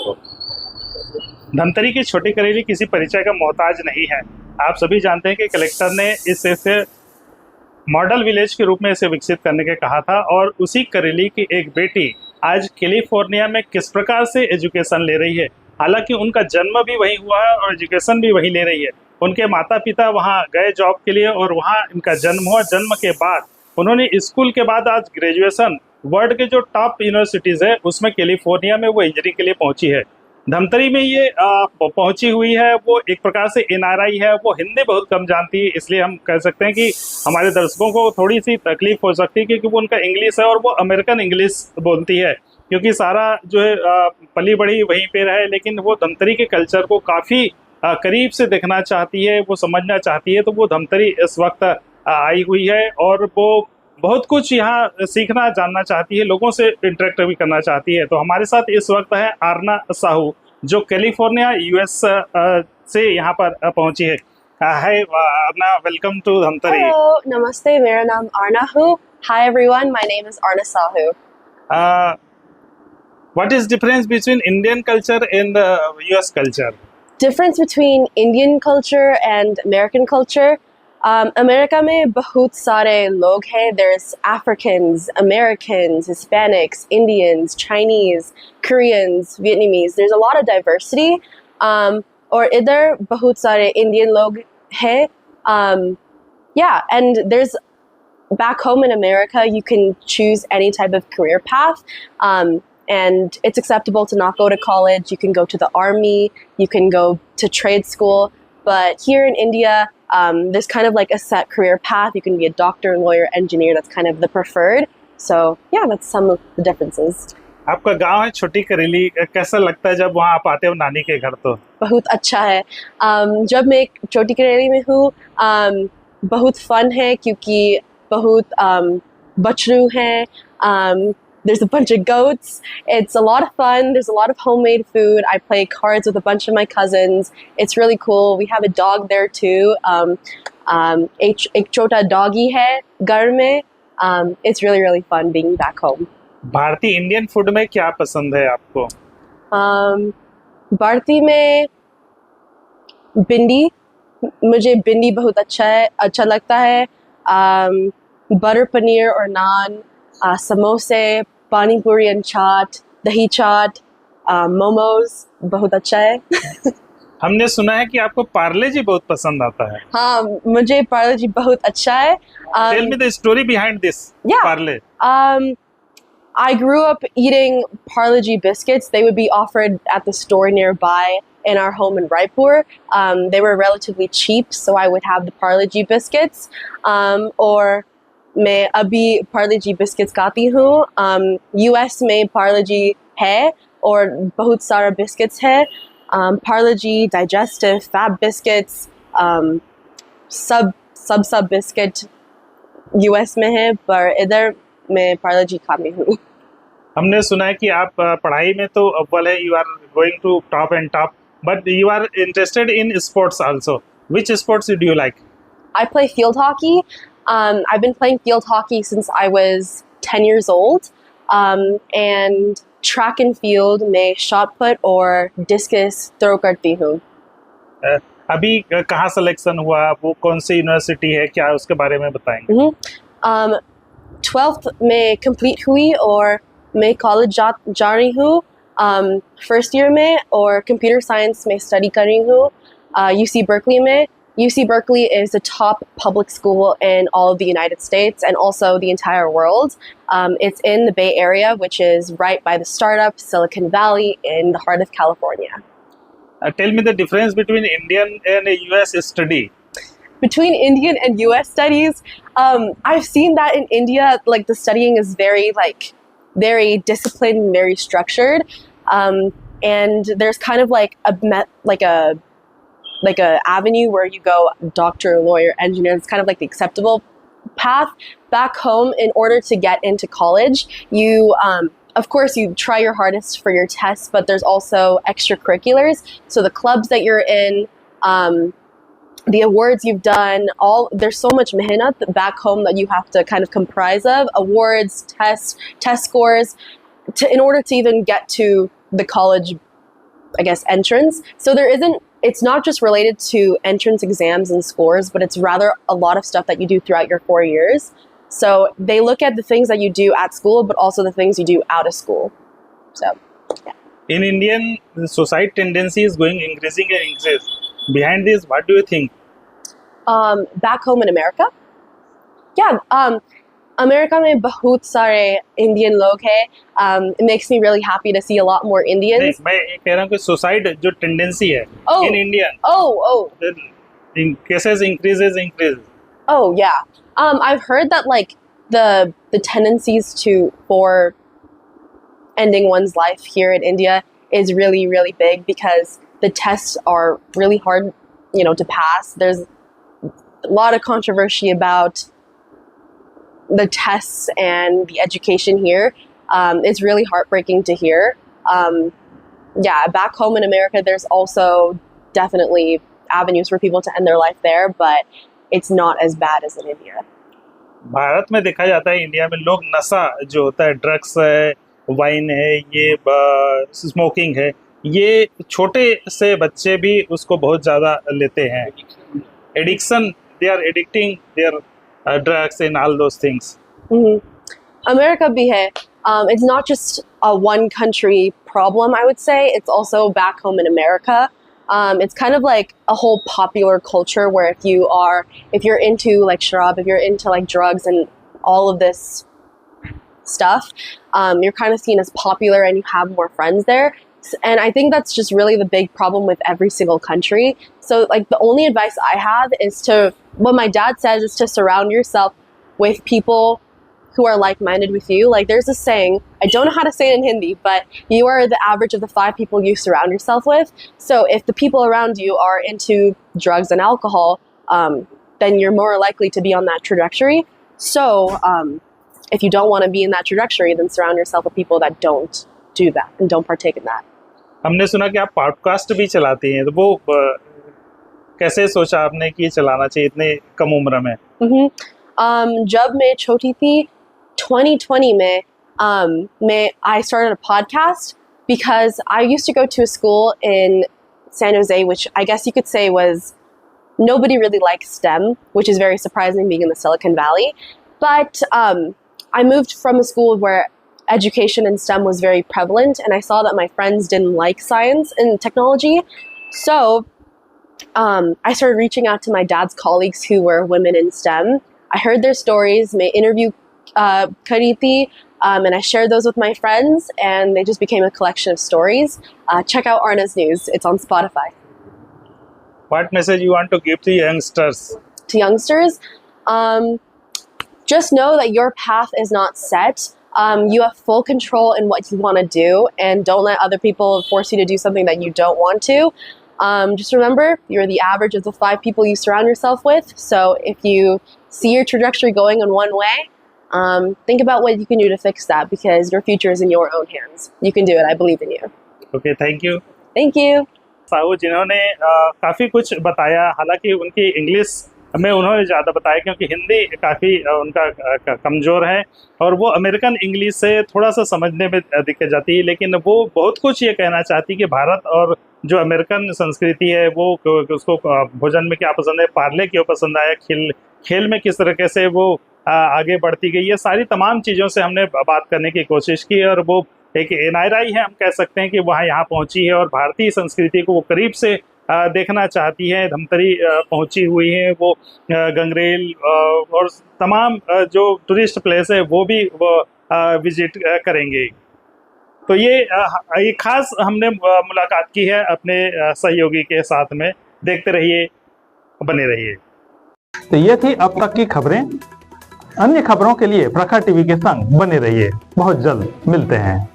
आपको। धमतरी की छोटी करेली किसी परिचय का मोहताज नहीं है। आप सभी जानते हैं कि कलेक्टर ने इसे मॉडल विलेज के रूप में इसे विकसित करने के कहा था, और उसी करेली की एक बेटी आज कैलिफोर्निया में किस प्रकार से एजुकेशन ले रही है। हालांकि उनका जन्म भी वहीं हुआ है और एजुकेशन भी वहीं ले रही है। उनके माता पिता वहां गए जॉब के लिए और वहां इनका जन्म हुआ। जन्म के बाद उन्होंने स्कूल के बाद आज ग्रेजुएशन वर्ल्ड के जो टॉप यूनिवर्सिटीज़ है उसमें कैलिफोर्निया में वो इंजीनियरिंग के लिए पहुंची है। धमतरी में ये पहुंची हुई है। वो एक प्रकार से एनआरआई है। वो हिंदी बहुत कम जानती है, इसलिए हम कह सकते हैं कि हमारे दर्शकों को थोड़ी सी तकलीफ हो सकती है, क्योंकि वो उनका इंग्लिश है और वो अमेरिकन इंग्लिश बोलती है, क्योंकि सारा जो है पली बड़ी वहीं पे रहे। लेकिन वो धमतरी के कल्चर को काफ़ी करीब से देखना चाहती है, वो समझना चाहती है। तो वो धमतरी इस वक्त आई हुई है और वो बहुत कुछ यहाँ सीखना जानना चाहती है, लोगों से इंटरेक्ट भी करना चाहती है। तो हमारे साथ इस वक्त है आरना साहू, जो कैलिफोर्निया यूएस से यहाँ पर पहुंची है। Hi Aarna, welcome to Dhamtari. Hello, नमस्ते, मेरा नाम आरना है। Hi everyone, my name is Aarna Sahu. What is difference between Indian culture and US culture? Difference between Indian culture and American culture. America में बहुत सारे लोग हैं. There's Africans, Americans, Hispanics, Indians, Chinese, Koreans, Vietnamese. There's a lot of diversity. और इधर बहुत सारे Indian लोग हैं. Yeah, and there's back home in America, you can choose any type of career path. And it's acceptable to not go to college. You can go to the army, you can go to trade school. But here in India, there's kind of like a set career path. You can be a doctor, lawyer, engineer. That's kind of the preferred. So yeah, that's some of the differences. आपका गांव है छोटी करेली, कैसा लगता है जब वहाँ आप आते हो नानी के घर? तो बहुत अच्छा है. जब मैं छोटी करेली में हूँ, बहुत फन है क्योंकि बहुत बछड़ू हैं. There's a bunch of goats. It's a lot of fun. There's a lot of homemade food. I play cards with a bunch of my cousins. It's really cool. We have a dog there too. एक छोटा doggy है घर में. It's really, really fun being back home. भारतीय Indian food में क्या पसंद है आपको? भारतीय में भिंडी. मुझे भिंडी बहुत अच्छा लगता है. बटर पनीर और नान, समोसे, पानी पूरी एंड चाट, दही चाट, मोमोज बहुत अच्छा है. हमने सुना है कि आपको पार्ले जी बहुत पसंद आता है. हाँ, मुझे पार्ले जी बहुत अच्छा है. Tell me the story behind this. Yeah. Parle. I grew up eating Parle-G biscuits. They would be offered at the store nearby in our home in Raipur. They were relatively cheap, so I would have the Parle-G biscuits. Or मैं अभी Parle G biscuits खाती हूँ. US में पार्ले-जी है और बहुत सारा biscuits है. पार्ले-जी, डाइजेस्टिव, फैब बिस्किट्स, सब बिस्किट यूएस में है, पर इधर मैं पार्ले-जी खाती हूँ. हमने सुना है कि आप पढ़ाई में तो अव्वल है. You are going to top and top, but you are interested in sports also. Which sports do you like? I play field hockey. I've been playing field hockey since I was 10 years old. And track and field में shot put और discus throw करती हूँ. अभी कहाँ selection हुआ? वो कौन सी university है, क्या उसके बारे में बताएंगे? 12th में complete हुई और मैं कॉलेज जा रही हूँ. फर्स्ट ईयर में और कंप्यूटर साइंस में स्टडी कर रही हूँ UC Berkeley में. UC Berkeley is the top public school in all of the United States and also the entire world. It's in the Bay Area, which is right by the startup Silicon Valley in the heart of California. Tell me the difference between Indian and US study. Between Indian and US studies, I've seen that in India, like the studying is very disciplined, very structured, and there's kind of like a avenue where you go doctor, lawyer, engineer. It's kind of like the acceptable path. Back home, in order to get into college, you of course you try your hardest for your tests, but there's also extracurriculars. So the clubs that you're in, the awards you've done, there's so much mehnat back home that you have to kind of comprise of awards, test scores in order to even get to the college I guess, entrance. So it's not just related to entrance exams and scores, but it's rather a lot of stuff that you do throughout your 4 years. So they look at the things that you do at school, but also the things you do out of school. So, yeah. In Indian society, tendency is going increasing and increase. Behind this, what do you think? Back home in America? Yeah, America में बहुत सारे Indian लोग हैं. It makes me really happy to see a lot more Indians. मैं ये कह रहा हूँ कि सोसाइटी जो टेंडेंसी है in Indian, in cases increases. Oh yeah. I've heard that like the tendencies for ending one's life here in India is really, really big because the tests are really hard, to pass. There's a lot of controversy about the tests and the education here. It's really heartbreaking to hear. Yeah, back home in America, there's also definitely avenues for people to end their life there, but it's not as bad as in India. Bharat में देखा जाता है, India में लोग नशा जो होता है, ड्रग्स है, वाइन है, ये स्मोकिंग है, ये छोटे से बच्चे भी उसको बहुत ज़्यादा लेते हैं. Addiction, they are addicting their drugs and all those things. America bhi hai. It's not just a one country problem, I would say. It's also back home in America. It's kind of like a whole popular culture where if you're into like sharab, if you're into like drugs and all of this stuff, you're kind of seen as popular and you have more friends there. And I think that's just really the big problem with every single country. So like the only advice I have is what my dad says is to surround yourself with people who are like-minded with you. Like there's a saying, I don't know how to say it in Hindi, but you are the average of the 5 people you surround yourself with. So if the people around you are into drugs and alcohol, then you're more likely to be on that trajectory. So if you don't want to be in that trajectory, then surround yourself with people that don't do that and don't partake in that. हमने सुना कि आप podcast भी चलाती हैं, तो वो कैसे सोचा आपने कि चलाना चाहिए इतने कम उम्र में? जब मैं छोटी थी 2020 में I started a podcast because I used to go to a school in San Jose, which I guess you could say was nobody really likes STEM, which is very surprising being in the Silicon Valley. But I moved from a school where education in STEM was very prevalent, and I saw that my friends didn't like science and technology. So I started reaching out to my dad's colleagues who were women in STEM. I heard their stories, may interview Kariti, and I shared those with my friends, and they just became a collection of stories. Check out Arna's News. It's on Spotify. What message you want to give to youngsters? To youngsters? Just know that your path is not set. You have full control in what you want to do, and don't let other people force you to do something that you don't want to. Just remember, you're the average of the 5 people you surround yourself with. So if you see your trajectory going in one way, think about what you can do to fix that, because your future is in your own hands. You can do it. I believe in you. Okay, thank you. Thank you. Sahu जिन्होंने काफ़ी कुछ बताया, हालांकि उनकी English में उन्होंने ज़्यादा बताया क्योंकि हिंदी काफ़ी उनका कमज़ोर है और वो अमेरिकन इंग्लिश से थोड़ा सा समझने में दिक्कत जाती है, लेकिन वो बहुत कुछ ये कहना चाहती कि भारत और जो अमेरिकन संस्कृति है वो उसको भोजन में क्या पसंद है, पार्ले क्यों पसंद आया, खेल में किस तरीके से वो आगे बढ़ती गई, ये सारी तमाम चीज़ों से हमने बात करने की कोशिश की और वो एक NRI है, हम कह सकते हैं कि वहाँ यहाँ पहुँची है और भारतीय संस्कृति को वो करीब से देखना चाहती है। धमतरी पहुँची हुई है, वो गंगरेल और तमाम जो टूरिस्ट प्लेस है वो भी वो विजिट करेंगे। तो ये खास हमने मुलाकात की है अपने सहयोगी के साथ में। देखते रहिए, बने रहिए। तो ये थी अब तक की खबरें। अन्य खबरों के लिए प्रखर टीवी के संग बने रहिए। बहुत जल्द मिलते हैं।